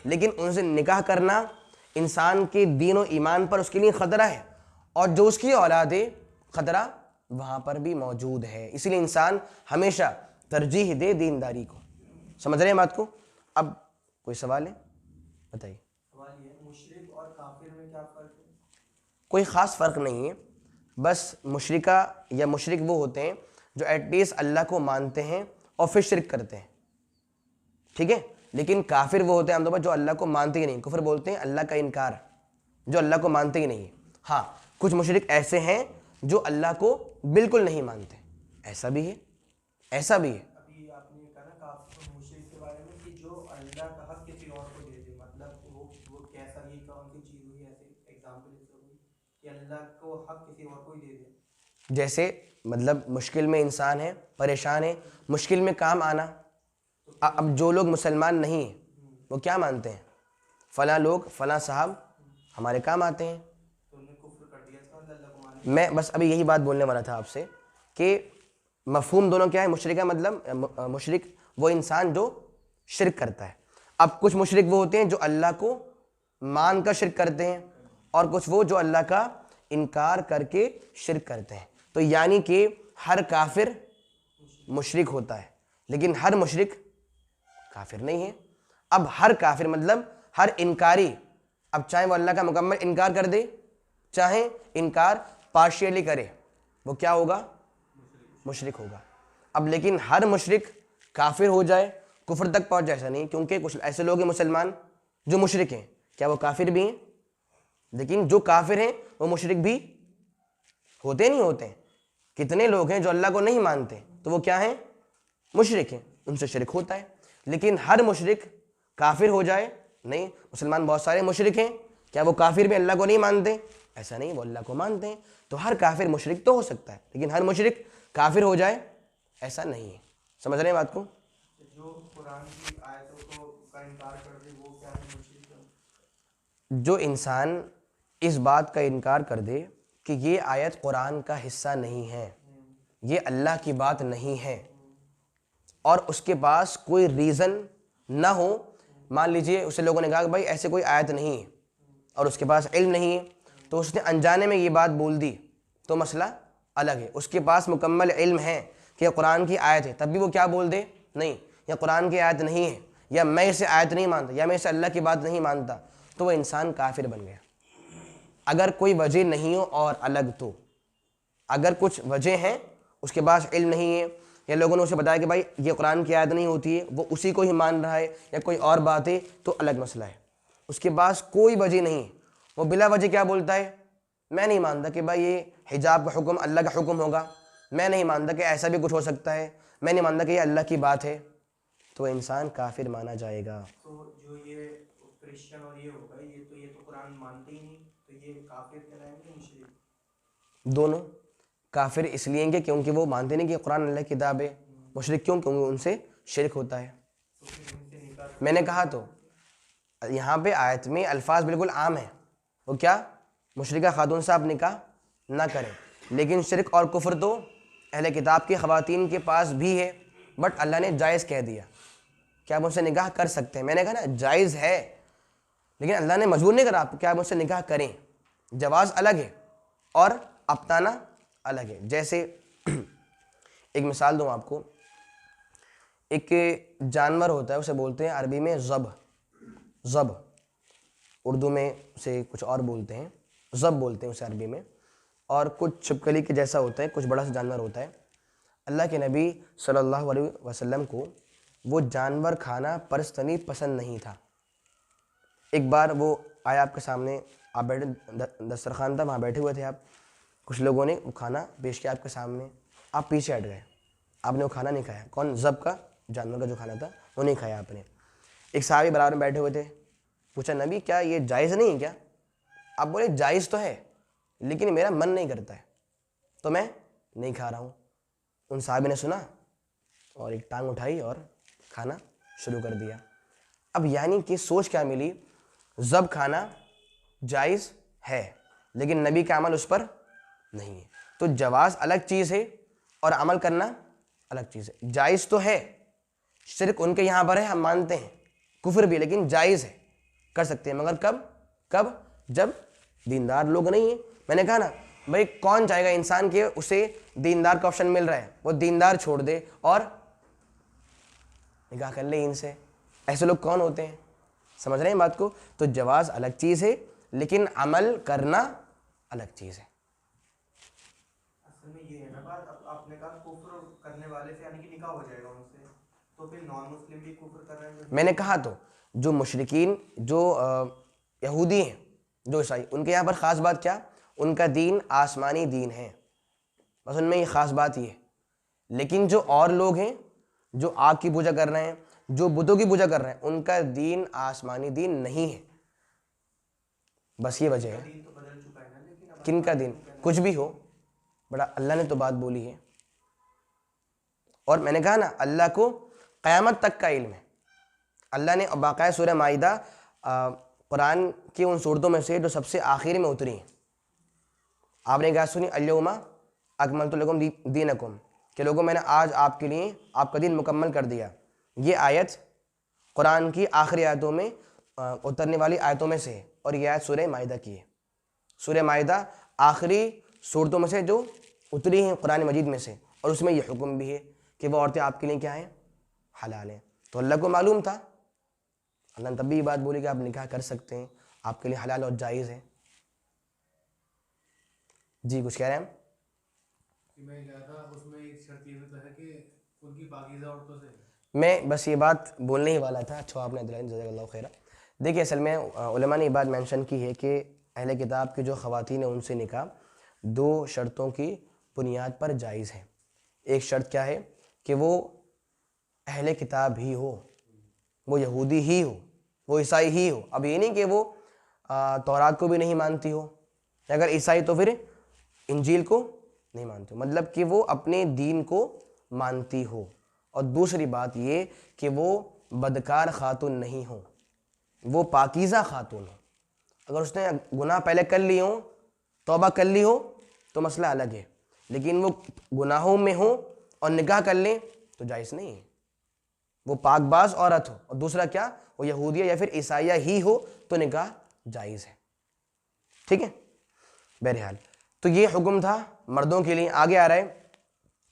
लेकिन उनसे निकाह करना इंसान के दीन और ईमान पर उसके लिए ख़तरा है, और जो उसकी औलाद है ख़तरा वहाँ पर भी मौजूद है। इसीलिए इंसान हमेशा तरजीह दे दीनदारी को। समझ रहे हैं बात को? अब कोई सवाल है? बताइए। सवाल ये है, मुशरिक और काफिर में क्या फर्क है? कोई ख़ास फ़र्क नहीं है, बस मुशरिका या मुशरिक वो होते हैं जो एटलीस्ट अल्लाह को मानते हैं और फिर शिरक करते हैं, ठीक है। लेकिन काफिर वो होते हैं आमतौर पर जो अल्लाह को मानते ही नहीं, कुफर बोलते हैं अल्लाह का इनकार, जो अल्लाह को मानते ही नहीं है। हाँ, कुछ मुशरिक ऐसे हैं जो अल्लाह को बिल्कुल नहीं मानते, ऐसा भी है, ऐसा भी है। अभी आपने कहा ना काफिर मुशरिक के बारे में कि जो अल्लाह का हक किसी और को दे दे, मतलब वो कैसा, ये कौन सी चीज हुई, ऐसे एग्जांपल जैसे हुई कि अल्लाह को हक किसी और को ही दे दे? जैसे मतलब मुश्किल में इंसान है, परेशान है, मुश्किल में काम आना। अब जो लोग मुसलमान नहीं हैं वो क्या मानते हैं, फलां लोग फलां साहब हमारे काम आते हैं। तो उन्हें कुफ्र कर दिया इसका मतलब अल्लाह को मानने। मैं बस अभी यही बात बोलने वाला था आपसे कि मफहूम दोनों क्या है। मुशरिक का मतलब मुशरिक वो इंसान जो शिरक करता है। अब कुछ मुशरिक वो होते हैं जो अल्लाह को मान कर शिरक करते हैं, और कुछ वो जो अल्लाह का इनकार करके शिरक करते हैं। तो यानी कि हर काफिर मुशरिक होता है, लेकिन हर मुशरिक काफिर नहीं है। अब हर काफिर मतलब हर इनकारी, अब चाहे वो अल्लाह का मुकम्मल इनकार कर दे, चाहे इनकार पार्शियली करे, वो क्या होगा, मुशरिक होगा। अब लेकिन हर मुशरिक काफिर हो जाए, कुफर तक पहुंच जाए, ऐसा नहीं, क्योंकि कुछ ऐसे लोग हैं मुसलमान जो मुशरिक हैं, क्या वो काफिर भी हैं? लेकिन जो काफिर हैं वो मुशरिक भी होते नहीं होते हैं। कितने लोग हैं जो अल्लाह को नहीं मानते, तो वो क्या हैं, मुशरिक हैं, उनसे शिरक होता है। लेकिन हर मुशरिक काफिर हो जाए, नहीं, मुसलमान बहुत सारे मुशरिक हैं, क्या वो काफिर भी अल्लाह को नहीं मानते? ऐसा नहीं, वो अल्लाह को मानते हैं। तो हर काफिर मुशरिक तो हो सकता है, लेकिन हर मुशरिक काफिर हो जाए ऐसा नहीं है। समझ रहे हैं बात को? जो कुरान की आयतों को का इनकार कर दे वो क्या है, मुशरिक है? जो इंसान इस बात का इनकार कर दे कि ये आयत कुरान का हिस्सा नहीं है, ये अल्लाह की बात नहीं है, और उसके पास कोई रीज़न ना हो, मान लीजिए उसे लोगों ने कहा कि भाई ऐसे कोई आयत नहीं है, और उसके पास इल्म नहीं है, तो उसने अनजाने में ये बात बोल दी, तो मसला अलग है। उसके पास मुकम्मल इल्म है कि कुरान की आयत है, तब भी वो क्या बोल दे, नहीं, या कुरान की आयत नहीं है, या मैं इसे आयत नहीं मानता, या मैं इसे अल्लाह की बात नहीं मानता, तो वह इंसान काफिर बन गया। अगर कोई वजह नहीं हो और अलग तो, अगर कुछ वजह है, उसके पास इल्म नहीं है, या लोगों ने उसे बताया कि भाई ये कुरान की आयत नहीं होती है, वो उसी को ही मान रहा है, या कोई और बात है, तो अलग मसला है। उसके पास कोई वजह नहीं है, वो बिला वजह क्या बोलता है, मैं नहीं मानता कि भाई ये हिजाब का हुक्म अल्लाह का हुक्म होगा, मैं नहीं मानता कि ऐसा भी कुछ हो सकता है, मैं नहीं मानता कि ये अल्लाह की बात है, तो इंसान काफिर माना जाएगा। तो जो ये क्रिश्चियन और ये होगा, ये तो कुरान मानते ही नहीं, तो ये काफिर कहलाएंगे मुशरिक? दोनों काफिर इसलिए हैं कि क्योंकि वो मानते नहीं कि कुरान अल्लाह की किताब है। मुशरिक क्यों? क्योंकि उनसे शिरक होता है। तो फिर उनसे निकाह मैंने कहा तो यहाँ पे आयत में अल्फाज बिल्कुल आम है, वो क्या, मुशरिका खातून से आप निकाह ना करें, लेकिन शिरक और कुफ्र तो अहले किताब की ख़वातीन के पास भी है, बट अल्लाह ने जायज़ कह दिया कि आप उनसे निकाह कर सकते हैं। मैंने कहा ना जायज़ है, लेकिन अल्लाह ने मजबूर नहीं करा आपको कि आप उनसे निकाह करें। जवाज़ अलग है और अपनाना अलग है। जैसे एक मिसाल दूँ आपको, एक जानवर होता है, उसे बोलते हैं अरबी में ज़ब, ज़ब, उर्दू में उसे कुछ और बोलते हैं, ज़ब बोलते हैं उसे अरबी में, और कुछ छिपकली के जैसा होता है, कुछ बड़ा सा जानवर होता है। अल्लाह के नबी सल्लल्लाहु अलैहि वसल्लम को वो जानवर खाना पर्सनली पसंद नहीं था। एक बार वो आया आपके सामने, आप बैठे, दस्तरखान था, वहाँ बैठे हुए थे आप, कुछ लोगों ने वो खाना पेश किया आपके सामने, आप पीछे हट गए, आपने वो खाना नहीं खाया। कौन? ज़ब का जानवर का जो खाना था वो नहीं खाया आपने। एक साहबी बराबर में बैठे हुए थे, पूछा नबी क्या ये जायज़ नहीं है क्या? आप बोले जायज़ तो है, लेकिन मेरा मन नहीं करता है, तो मैं नहीं खा रहा हूँ। उन साहबी ने सुना और एक टांग उठाई और खाना शुरू कर दिया। अब यानी कि सोच क्या मिली, ज़ब खाना जायज़ है, लेकिन नबी का अमल उस पर नहीं है। तो जवाज़ अलग चीज़ है और अमल करना अलग चीज़ है। जायज़ तो है, शिरक उनके यहाँ पर है, हम मानते हैं, कुफ्र भी, लेकिन जायज़ है, कर सकते हैं, मगर कब कब? जब दीनदार लोग नहीं है। मैंने कहा ना भाई, कौन चाहेगा इंसान के उसे दीनदार का ऑप्शन मिल रहा है, वो दीनदार छोड़ दे और निकाह कर ले इनसे? ऐसे लोग कौन होते हैं? समझ रहे हैं बात को? तो जवाज़ अलग चीज़ है, लेकिन अमल करना अलग चीज़ है। असल में ये है ना बात, अब आपने कहा कुफ्र करने वाले से यानी कि निकाह हो जाएगा उनसे, तो फिर नॉन मुस्लिम भी कुफ्र कर रहे हैं। मैंने कहा तो जो मुशरिकीन, जो यहूदी हैं, जो ईसाई, उनके यहाँ पर ख़ास बात क्या? उनका दीन आसमानी दीन है, बस उनमें ये ख़ास बात ये है। लेकिन जो और लोग हैं, जो आग की पूजा कर रहे हैं, जो बुतों की पूजा कर रहे हैं, उनका दीन आसमानी दीन नहीं है, बस ये वजह है। दीन तो बदल चुका है ना, लेकिन अब किन का दीन? कुछ भी हो, बड़ा अल्लाह ने तो बात बोली है। और मैंने कहा ना, अल्लाह को क़यामत तक का इल्म है। अल्लाह ने बाकायदा सूरह माइदा कुरान की उन सूरतों में से जो सबसे आखिर में उतरी हैं, आपने क्या सुनी? अल्यौमा अकमलतु लकुम दीनकुम, कि लोगों मैंने आज आपके लिए आपका दिन मुकम्मल कर दिया। ये आयत कुरान की आखिरी आयतों में उतरने वाली आयतों में से है, और ये आयत सूरह माइदा की है। सूरह माइदा आखिरी सूरतों में से जो उतरी हैं कुरान मजीद में से, और उसमें ये हुक्म भी है कि वो औरतें आपके लिए क्या हैं? हलाल हैं। तो अल्लाह को मालूम था, अल्लाह ने तब भी ये बात बोली कि आप निकाह कर सकते हैं, आपके लिए हलाल और जायज़ है। जी कुछ कह रहे हैं हम? कि मैं कह रहा था उसमें एक शर्त ये भी तो है कि उनकी पाकीज़ा औरतों से। मैं बस ये बात बोलने ही वाला था, अच्छा आपने दिलाई, जज़ाकल्लाहु खैरा। देखिए असल में उलमा ने ये बात मेंशन की है कि अहले किताब की जो ख़वातीन हैं उनसे निकाह दो शर्तों की बुनियाद पर जायज़ है। एक शर्त क्या है? कि वो अहले किताब ही हो, वो यहूदी ही हो, वो ईसाई ही हो। अब ये नहीं कि वो तौरात को भी नहीं मानती हो, अगर ईसाई तो फिर इंजील को नहीं मानती हो, मतलब कि वो अपने दीन को मानती हो। और दूसरी बात ये कि वो बदकार खातून नहीं हो, वो पाकीज़ा खातून हो। अगर उसने गुनाह पहले कर लिए हो, तौबा कर ली हो, तो मसला अलग है, लेकिन वो गुनाहों में हो और निकाह कर ले तो जायज़ नहीं है। वो पाकबाज औरत हो, और दूसरा क्या, वो यहूदिया या फिर ईसाइया ही हो, तो निकाह जायज़ है। ठीक है, बहरहाल तो ये हुक्म था मर्दों के लिए। आगे आ रहा है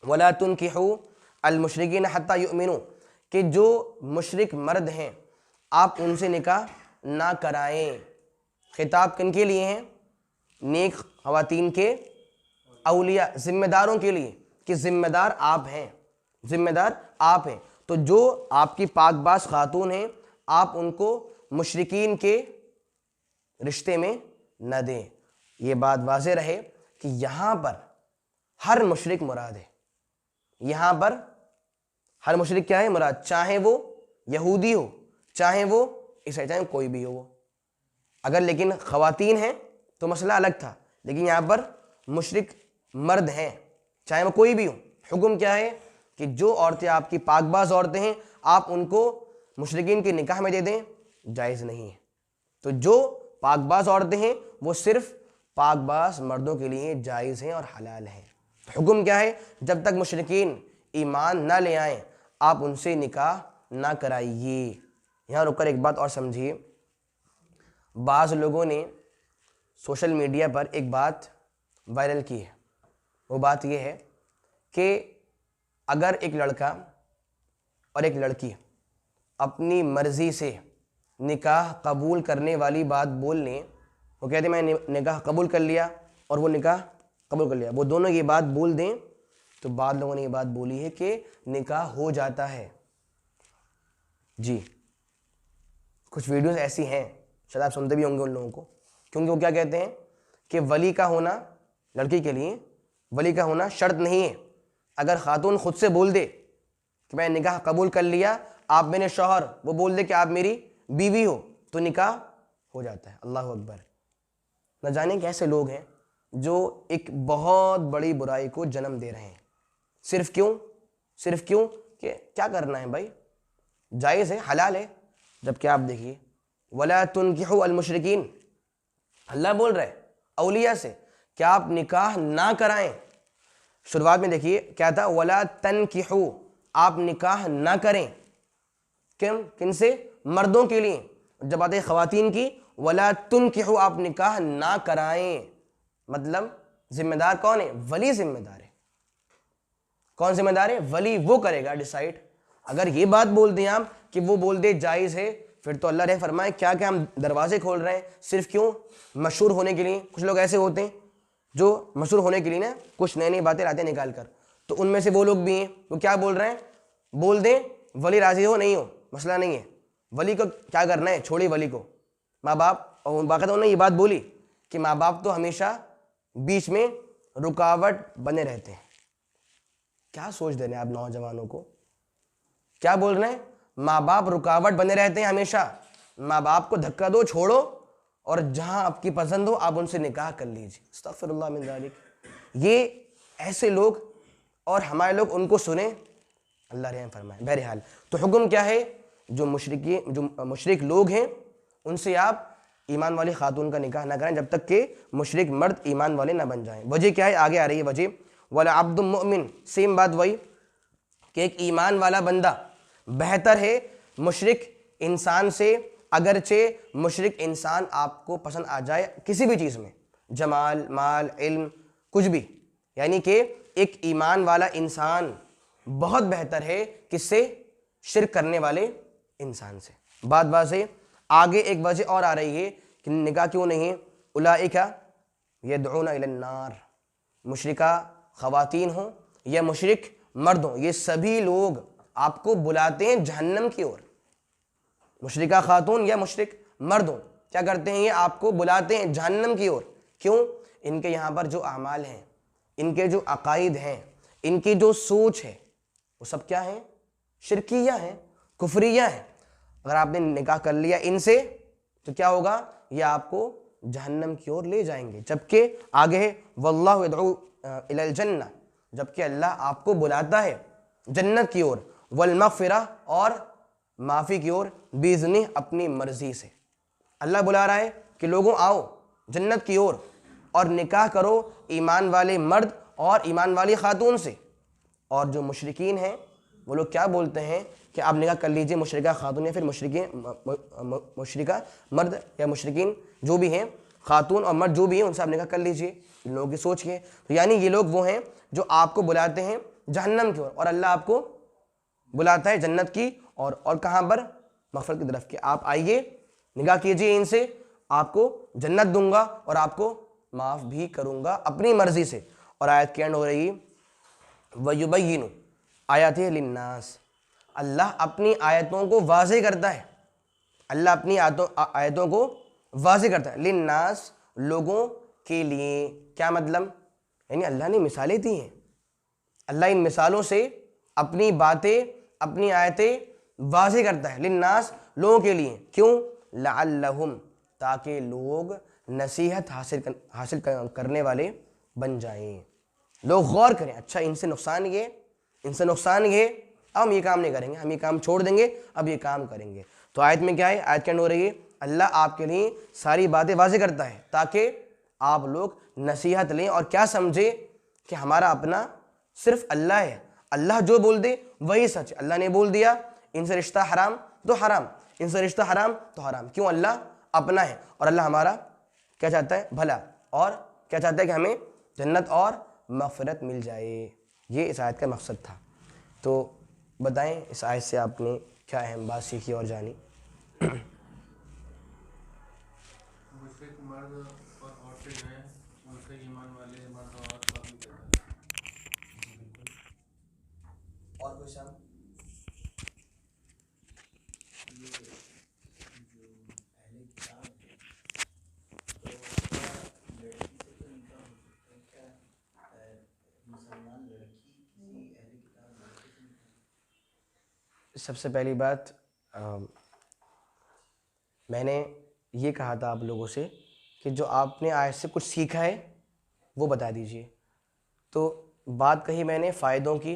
वला तुनकिहू अल मुशरिकीन हत्ता युमिनू, कि जो मुशरिक मर्द हैं आप उनसे निकाह ना कराएं। खिताब किन के लिए हैं? नेक ख़वातीन के औलिया, ज़िम्मेदारों के लिए, कि ज़िम्मेदार आप हैं, ज़िम्मेदार आप हैं। तो जो आपकी पाकबाज खातून हैं आप उनको मुशरिकीन के रिश्ते में न दें। ये बात वाज़ेह रहे कि यहाँ पर हर मुशरिक मुराद है। यहाँ पर हर मुशरिक क्या है? मुराद, चाहे वो यहूदी हो, चाहे वो ईसाई, चाहे कोई भी हो वो। अगर लेकिन ख़वातीन हैं तो मसला अलग था, लेकिन यहाँ पर मुशरिक मर्द हैं, चाहे वो कोई भी हो। हुक्म क्या है? कि जो औरतें आपकी पाकबाज औरतें हैं आप उनको मुशरिकीन के निकाह में दे दें, जायज़ नहीं है। तो जो पाकबाज औरतें हैं वो सिर्फ पाकबाज मर्दों के लिए जायज़ हैं और हलाल हैं। हुक्म क्या है? जब तक मुशरिकीन ईमान ना ले आएँ आप उनसे निकाह ना कराइए। यहाँ रुककर एक बात और समझिए, बाज़ लोगों ने सोशल मीडिया पर एक बात वायरल की है। वो बात ये है कि अगर एक लड़का और एक लड़की अपनी मर्ज़ी से निकाह कबूल करने वाली बात बोल लें, वो कहते मैं निकाह कबूल कर लिया और वो निकाह कबूल कर लिया, वो दोनों ये बात बोल दें, तो बाद लोगों ने ये बात बोली है कि निकाह हो जाता है। जी, कुछ वीडियोस ऐसी हैं, शायद आप सुनते भी होंगे उन लोगों को, क्योंकि वो क्या कहते हैं कि वली का होना, लड़की के लिए वली का होना शर्त नहीं है। अगर खातून खुद से बोल दे कि मैं निकाह कबूल कर लिया, आप मेरे शौहर, वो बोल दे कि आप मेरी बीवी हो, तो निकाह हो जाता है। अल्लाह अकबर। न जाने कैसे लोग हैं जो एक बहुत बड़ी बुराई को जन्म दे रहे हैं। सिर्फ क्यों? सिर्फ क्यों कि क्या करना है भाई, जायज़ है, हलाल है। जबकि आप देखिए वला तुनकिहू अल मुशरिकीन, अल्लाह बोल रहा है औलिया से क्या आप निकाह ना कराएं। शुरुआत में देखिए क्या था, वला तनकिहू, आप निकाह ना करें। क्यों? किनसे? मर्दों के लिए। जब आते ख़वातीन की, वला तुनकिहू, आप निकाह ना कराएं, मतलब जिम्मेदार कौन है? वली जिम्मेदार है। कौन जिम्मेदार है? वली। वो करेगा डिसाइड। अगर ये बात बोल दें आप कि वो बोल दे जायज़ है, फिर तो अल्लाह ने फरमाया क्या क्या हम दरवाजे खोल रहे हैं, सिर्फ क्यों? मशहूर होने के लिए। कुछ लोग ऐसे होते हैं जो मशहूर होने के लिए ना कुछ नई नई बातें लाते हैं निकाल कर, तो उनमें से वो लोग भी हैं। वो क्या बोल रहे हैं? बोल दें वली राजी हो नहीं हो, मसला नहीं है, वली को क्या करना है, छोड़िए वली को। माँ बाप, और बाकायदा उन्होंने ये बात बोली कि माँ बाप तो हमेशा बीच में रुकावट बने रहते हैं। क्या सोच दे रहे हैं आप नौजवानों को? क्या बोल रहे हैं? माँ बाप रुकावट बने रहते हैं हमेशा। माँ बाप को धक्का दो, छोड़ो, और जहां आपकी पसंद हो आप उनसे निकाह कर लीजिए। अस्तगफिरुल्लाह मिन ज़ालिक। ये ऐसे लोग और हमारे लोग उनको सुने, अल्लाह रहम फरमाए। बहरहाल तो हुक्म क्या है? जो मुशरिक लोग हैं उनसे आप ईमान वाली खातून का निकाह ना करें जब तक कि मुशरिक मर्द ईमान वाले ना बन जाएं। वजह क्या है? आगे आ रही है वजह। वला अब्दुल मुमिन, सेम बात वही कि एक ईमान वाला बंदा बेहतर है मुशरिक इंसान से, अगरचे मुशरिक इंसान आपको पसंद आ जाए किसी भी चीज़ में, जमाल, माल, इल्म, कुछ भी। यानी कि एक ईमान वाला इंसान बहुत बेहतर है किससे? शिरक करने वाले इंसान से। बात से आगे एक वजह और आ रही है कि निकाह क्यों नहीं है। उलाइका यदऊना इलन नार, मुशरिका ख़वातीन हो या मुशरिक मर्द हो, ये सभी लोग आपको बुलाते हैं जहन्नम की ओर। मुशरिका खातून या मुशरिक मर्द हो, क्या करते हैं? ये आपको बुलाते हैं जहन्नम की ओर। क्यों? इनके यहाँ पर जो अमाल हैं, इनके जो अकायद हैं, इनकी जो सोच है, वो सब क्या है? शिरकिया है, कुफरिया है। अगर आपने निकाह कर लिया इनसे तो क्या होगा? ये आपको जहन्नम की ओर ले जाएंगे। जबकि आगे है वल्लाहु यदऊ इलल जन्नह, जबकि अल्लाह आपको बुलाता है जन्नत की ओर, वल मगफिरा, और माफ़ी की ओर, बिइज़्नी, अपनी मर्जी से। अल्लाह बुला रहा है कि लोगों आओ जन्नत की ओर और निकाह करो ईमान वाले मर्द और ईमान वाली खातून से। और जो मुशरिकीन हैं वो लोग क्या बोलते हैं कि आप निकाह कर लीजिए मुशरिका खातून या फिर मुशरिका मर्द या मुशरिकीन जो भी हैं, खातून और मर्द जो भी हैं, उनसे आप निकाह कर लीजिए। इन लोगों की सोच के तो यानी ये लोग वो हैं जो आपको बुलाते हैं जहन्नम की ओर, और अल्लाह आपको बुलाता है जन्नत की और कहाँ पर? मग़फ़िरत की तरफ। के आप आइए निकाह कीजिए इनसे, आपको जन्नत दूंगा और आपको माफ़ भी करूंगा अपनी मर्जी से। और आयत की एंड हो रही वयुबय्यिनु आयातिही लिन्नास, अल्लाह अपनी आयतों को वाज़ेह करता है। अल्लाह अपनी आयतों को वाज़ेह करता है लिन्नास, लोगों के लिए। क्या मतलब? यानी अल्लाह ने मिसालें दी हैं, अल्लाह इन मिसालों से अपनी बातें, अपनी आयतें वाज़ेह करता है लिन्नास, लोगों के लिए। क्यों? लअल्लहुम, ताकि लोग नसीहत हासिल करने वाले बन जाएं, लोग गौर करें, अच्छा इनसे नुकसान ये, इनसे नुकसान ये, अब हम ये काम नहीं करेंगे, हम ये काम छोड़ देंगे, अब ये काम करेंगे। तो आयत में क्या है? आयत क्या हो रही है? अल्लाह आपके लिए सारी बातें वाज़ेह करता है ताकि आप लोग नसीहत लें और क्या समझे कि हमारा अपना सिर्फ अल्लाह है, अल्लाह जो बोल दे वही सच। अल्लाह ने बोल दिया इनसे रिश्ता हराम तो हराम, इनसे रिश्ता हराम तो हराम। क्यों? अल्लाह अपना है और अल्लाह हमारा क्या चाहता है? भला। और क्या चाहता है? कि हमें जन्नत और मग़फ़िरत मिल जाए। ये इस आयत का मकसद था। तो बताएं इस आयत से आपने क्या अहम बात सीखी और जानी? मुशरिक मर्द और औरतें जो हैं उनसे ईमान वाले मर्द और औरत का भी कहता है। और कुछ हम सबसे पहली बात मैंने ये कहा था आप लोगों से कि जो आपने आयत से कुछ सीखा है वो बता दीजिए। तो बात कही मैंने फ़ायदों की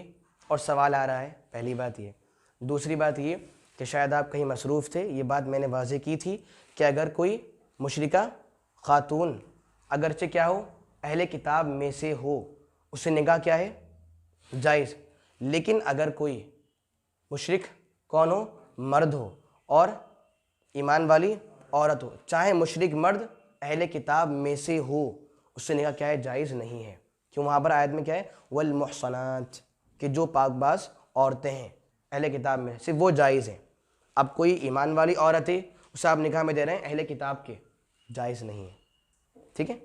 और सवाल आ रहा है, पहली बात ये। दूसरी बात ये कि शायद आप कहीं मसरूफ़ थे, ये बात मैंने वाज़ेह की थी कि अगर कोई मुशरिका ख़ातून अगरचे क्या हो, अहले किताब में से हो, उससे निकाह क्या है? जायज़। लेकिन अगर कोई मुशरिक कौन हो? मर्द हो और ईमान वाली औरत हो, चाहे मुशरिक मर्द अहले किताब में से हो, उससे निकाह क्या है? जायज़ नहीं है। क्यों? वहाँ पर आयत में क्या है? वल मुहसनात, कि जो पाकबाज औरतें हैं अहले किताब में, सिर्फ वो जायज़ हैं। अब कोई ईमान वाली औरत है, उसे आप निकाह में दे रहे हैं अहले किताब के, जायज़ नहीं है। ठीक है,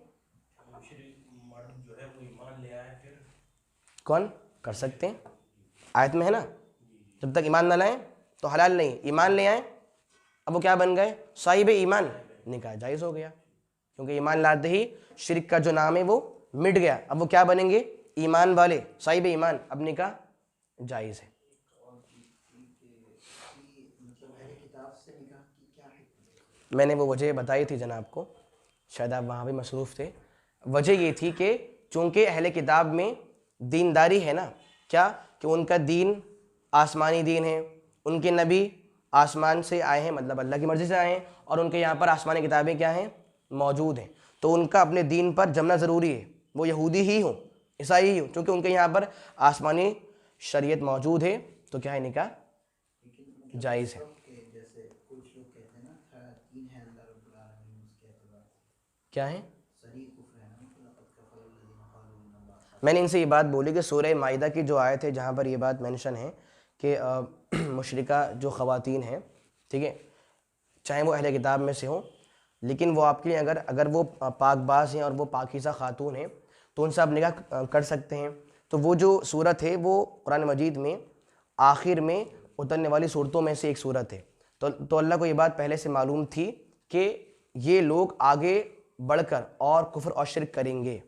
मुशरिक मर्द जो है वो ईमान ले आए, फिर कौन कर सकते हैं, आयत में है ना, जब तक ईमान ना लाएं तो हलाल नहीं, ईमान ले आए अब वो क्या बन गए, साहिब ईमान, निकाह जायज़ हो गया, क्योंकि ईमान लाते ही शिरक का जो नाम है वो मिट गया, अब वो क्या बनेंगे, ईमान वाले, साहिब ईमान, अब निकाह जायज़ है। मैंने वो वजह बताई थी जनाब को, शायद आप वहाँ भी मसरूफ़ थे। वजह ये थी कि चूँकि अहले किताब में दीनदारी है ना, क्या कि उनका दीन आसमानी दीन है, उनके नबी आसमान से आए हैं, मतलब अल्लाह की मर्ज़ी से आए हैं, और उनके यहाँ पर आसमानी किताबें क्या हैं, मौजूद हैं, तो उनका अपने दीन पर जमना ज़रूरी है, वो यहूदी ही हो, ईसाई ही हो, क्योंकि उनके यहाँ पर आसमानी शरीयत मौजूद है, तो क्या है, निकाह जायज़ है। क्या है, मैंने इनसे ये बात बोली कि सूरह माइदा की जो आयत है जहाँ पर ये बात मेंशन है कि मुशरिका जो ख़वातीन हैं, ठीक है, चाहे वो अहले किताब में से हो, लेकिन वो आपके लिए अगर वो पाकबाज हैं और वो पाकीज़ा खातून हैं तो उनसे आप निकाह कर सकते हैं। तो वो जो सूरत है वो कुरान मजीद में आखिर में उतरने वाली सूरतों में से एक सूरत है। तो अल्लाह को ये बात पहले से मालूम थी कि ये लोग आगे बढ़कर और कुफ्र और शिरक करेंगे।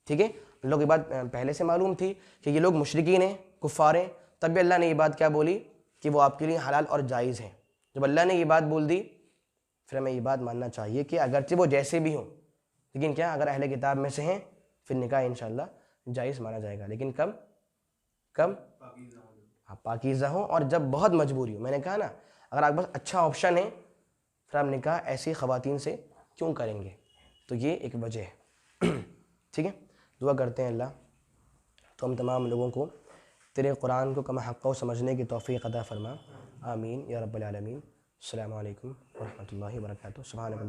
ठीक है, लोग ये बात पहले से मालूम थी कि ये लोग मुशरिकीन हैं, कुफ़ार हैं, तब भी अल्लाह ने ये बात क्या बोली कि वो आपके लिए हलाल और जायज़ है। जब अल्लाह ने ये बात बोल दी फिर हमें ये बात मानना चाहिए कि अगरचे वो जैसे भी हों, लेकिन क्या अगर अहले किताब में से हैं फिर निकाह इंशाअल्लाह जायज़ माना जाएगा, लेकिन कब हाँ, पाकीज़ा हो और जब बहुत मजबूरी हो। मैंने कहा ना, अगर आपके पास अच्छा ऑप्शन है फिर आप निकाह ऐसी ख़वातीन से क्यों करेंगे, तो ये एक वजह है। ठीक है, दुआ करते हैं अल्लाह तो हम तमाम लोगों को तेरे कुरान को कमा हक़ समझने की तौफ़ीक़ अता फ़रमा, आमीन या रब्बल आलमीन। अस्सलामु अलैकुम व रहमतुल्लाहि व बरकातुहू। सुब्हानकल्लाह।